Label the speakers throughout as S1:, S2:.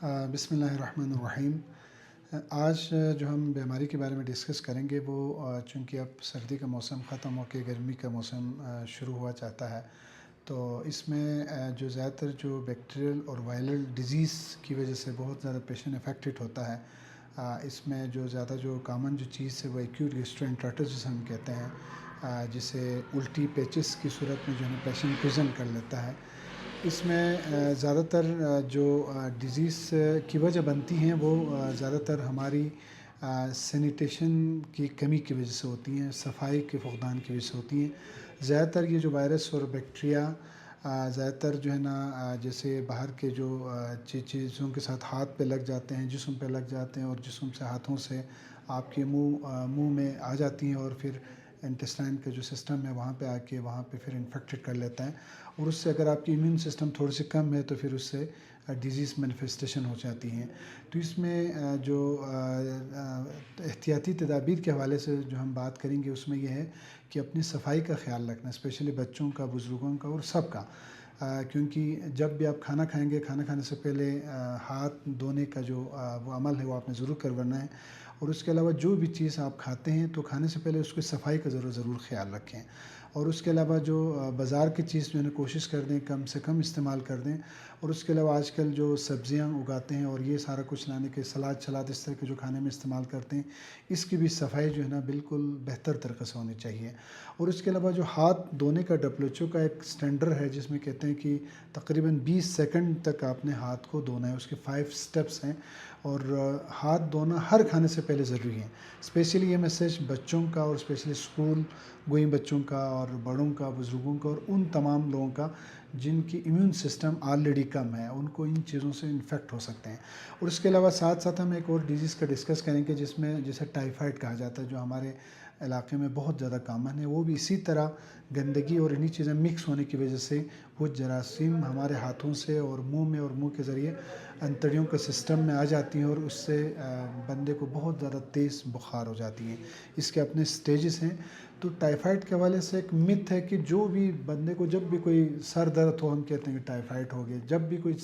S1: बिस्मिल्लाहिर्रहमानिर्रहीम। आज जो हम बीमारी के बारे में डिस्कस करेंगे वो चूँकि अब सर्दी का मौसम ख़त्म होकर गर्मी का मौसम शुरू हुआ चाहता है, तो इसमें जो ज़्यादातर जो बैक्टीरियल और वायरल डिज़ीज़ की वजह से बहुत ज़्यादा पेशेंट अफेक्टेड होता है। इसमें जो ज़्यादा जो कॉमन जो चीज़ है वो एक्यूट गैस्ट्रोएंटेराइटिस जिसे हम कहते हैं, जिसे उल्टी पेचिस की सूरत में जो है पेशेंट प्रेजेंट कर लेता है। इसमें ज़्यादातर जो डिज़ीज़ की वजह बनती हैं वो ज़्यादातर हमारी सैनिटेशन की कमी की वजह से होती हैं, सफाई के फुक़दान की वजह से होती हैं। ज़्यादातर ये जो वायरस और बैक्टीरिया ज़्यादातर जो है ना जैसे बाहर के जो चीज़ों के साथ हाथ पे लग जाते हैं, जिस्म पे लग जाते हैं और जिस्म से हाथों से आपके मुंह में आ जाती हैं और फिर इंटेस्टाइन का जो सिस्टम है वहाँ पे आके वहाँ पे फिर इन्फेक्टेड कर लेता है। और उससे अगर आपकी इम्यून सिस्टम थोड़ी सी कम है तो फिर उससे डिज़ीज़ मैनिफेस्टेशन हो जाती हैं। तो इसमें जो एहतियाती तदाबीर के हवाले से जो हम बात करेंगे उसमें यह है कि अपनी सफाई का ख़्याल रखना, स्पेशली बच्चों का, बुज़ुर्गों का और सबका। क्योंकि जब भी आप खाना खाएंगे, खाना खाने से पहले हाथ धोने का जो वो अमल है वो आपने ज़रूर करवाना है। और उसके अलावा जो भी चीज़ आप खाते हैं तो खाने से पहले उसकी सफाई का ज़रूर ख़्याल रखें। और उसके अलावा जो बाज़ार की चीज़ जो है कोशिश कर दें कम से कम इस्तेमाल कर दें। और उसके अलावा आजकल जो सब्ज़ियाँ उगाते हैं और ये सारा कुछ लाने के सलाद इस तरह के जो खाने में इस्तेमाल करते हैं, इसकी भी सफाई जो है ना बिल्कुल बेहतर तरीक़े से होनी चाहिए। और उसके अलावा जो हाथ धोने का WHO का एक स्टैंडर्ड है जिसमें कहते हैं कि तकरीबन 20 सेकंड तक आपने हाथ को धोना है, उसके 5 स्टेप्स हैं। और हाथ धोना हर खाने से पहले ज़रूरी है। स्पेशली ये मैसेज बच्चों का और स्पेशली स्कूल गोइंग बच्चों का और बड़ों का, बुज़ुर्गों का और उन तमाम लोगों का जिनकी इम्यून सिस्टम ऑलरेडी कम है, उनको इन चीज़ों से इन्फेक्ट हो सकते हैं। और इसके अलावा साथ साथ हम एक और डिज़ीज़ का डिस्कस करेंगे जिसमें जिसे टाइफाइड कहा जाता है, जो हमारे इलाके में बहुत ज़्यादा कॉमन है। वो भी इसी तरह गंदगी और इन्हीं चीज़ें मिक्स होने की वजह से वो जरासीम हमारे हाथों से और मुंह के ज़रिए अंतड़ियों के सिस्टम में आ जाती हैं और उससे बंदे को बहुत ज़्यादा तेज़ बुखार हो जाती है। इसके अपने स्टेजेस हैं। तो टाइफाइड के हवाले से एक मिथ है कि जो भी बंदे को जब भी कोई सर दर्द हो, हम कहते हैं कि टाइफाइड हो गया। जब भी कोई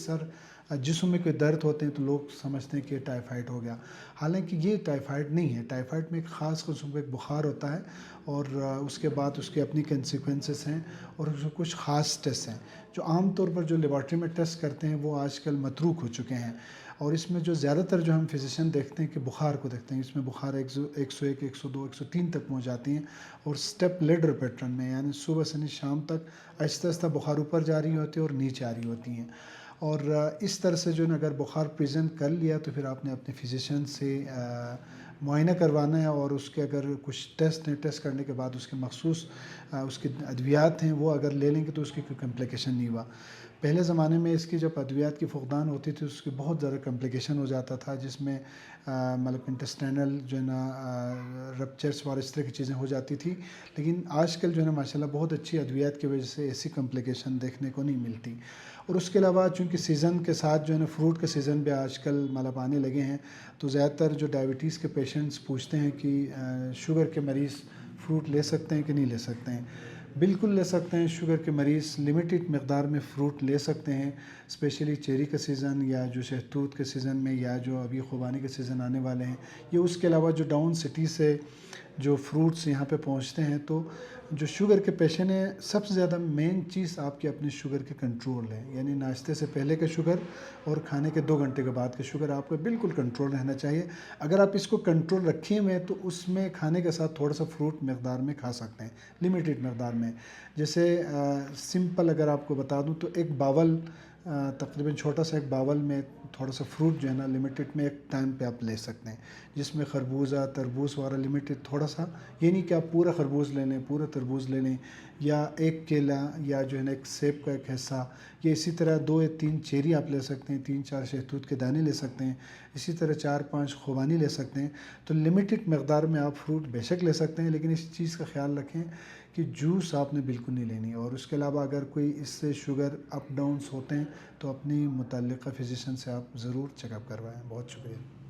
S1: जिस्म में कोई दर्द होते हैं तो लोग समझते हैं कि टाइफाइड हो गया। हालांकि ये टाइफाइड नहीं है। टाइफाइड में एक ख़ास किस्म का एक बुखार होता है और उसके बाद उसके अपनी कंसिक्वेंसेस हैं और उसमें कुछ ख़ास टेस्ट हैं जो आम तौर पर जो लेबॉर्ट्री में टेस्ट करते हैं वो आजकल मतरूक हो चुके हैं। और इसमें जो ज़्यादातर जो हम फिजिशियन देखते हैं कि बुखार को देखते हैं, इसमें बुखार 101, 102, 103 तक पहुँच जाती हैं। और स्टेप लेडर पैटर्न में, यानी सुबह से शाम तक आहिस्ता आहिस्ता बुखार ऊपर जा रही होती है और नीचे आ रही होती हैं। और इस तरह से जो है अगर बुखार प्रेजेंट कर लिया तो फिर आपने अपने फिजिशियन से मुआयना करवाना है। और उसके अगर कुछ टेस्ट हैं, टेस्ट करने के बाद उसके मखसूस उसके अद्वियात हैं वो अगर ले लेंगे तो उसकी कोई कम्प्लिकेशन नहीं हुआ। पहले ज़माने में इसकी जब अद्वियात की फुक़दान होती थी उसकी बहुत ज़्यादा कम्प्लिकेशन हो जाता था, जिसमें मतलब इंटेस्टाइनल जो है ना रप्चर्स और इस तरह की चीज़ें हो जाती थी। लेकिन आजकल जो है ना माशाल्लाह बहुत अच्छी अद्वियात की वजह से ऐसी कम्प्लिकेशन देखने को नहीं मिलती। और उसके अलावा चूँकि सीज़न के साथ जो है ना फ्रूट के सीज़न भी आजकल मतलब आने लगे हैं, तो ज़्यादातर जो डायबिटीज़ के पेशेंट्स पूछते हैं कि शुगर के मरीज़ फ्रूट ले सकते हैं कि नहीं ले सकते हैं। बिल्कुल ले सकते हैं। शुगर के मरीज़ लिमिटेड मकदार में फ़्रूट ले सकते हैं, स्पेशली चेरी का सीज़न या जो शहतूत के सीज़न में या जो अभी खुबानी के सीज़न आने वाले हैं। ये उसके अलावा जो डाउन सिटी से जो फ्रूट्स यहाँ पे पहुँचते हैं, तो जो शुगर के पेशेंट हैं सबसे ज़्यादा मेन चीज़ आपकी अपनी शुगर के कंट्रोल है। यानी नाश्ते से पहले का शुगर और खाने के 2 घंटे के बाद का शुगर आपका बिल्कुल कंट्रोल रहना चाहिए। अगर आप इसको कंट्रोल रखे हुए हैं तो उसमें खाने के साथ थोड़ा सा फ्रूट मकदार में खा सकते हैं, लिमिटेड मकदार में। जैसे सिंपल अगर आपको बता दूं तो एक बावल तकरीबन छोटा सा एक बावल में थोड़ा सा फ्रूट जो है ना लिमिटेड में एक टाइम पे आप ले सकते हैं, जिसमें खरबूजा, तरबूज वाला लिमिटेड थोड़ा सा। ये नहीं कि आप पूरा खरबूज ले लें, पूरा तरबूज ले लें, या एक केला या जो है ना एक सेब का एक हिस्सा, या इसी तरह 2 या 3 चेरी आप ले सकते हैं, 3-4 शहतूत के दाने ले सकते हैं, इसी तरह 4-5 खुबानी ले सकते हैं। तो लिमिटेड मकदार में आप फ्रूट बेशक ले सकते हैं, लेकिन इस चीज़ का ख्याल रखें कि जूस आपने बिल्कुल नहीं लेनी। और उसके अलावा अगर कोई इससे शुगर अप डाउन्स होते हैं तो अपनी मुतल्लिक़ा फ़िज़िशियन से आप ज़रूर चेकअप करवाएँ। बहुत शुक्रिया।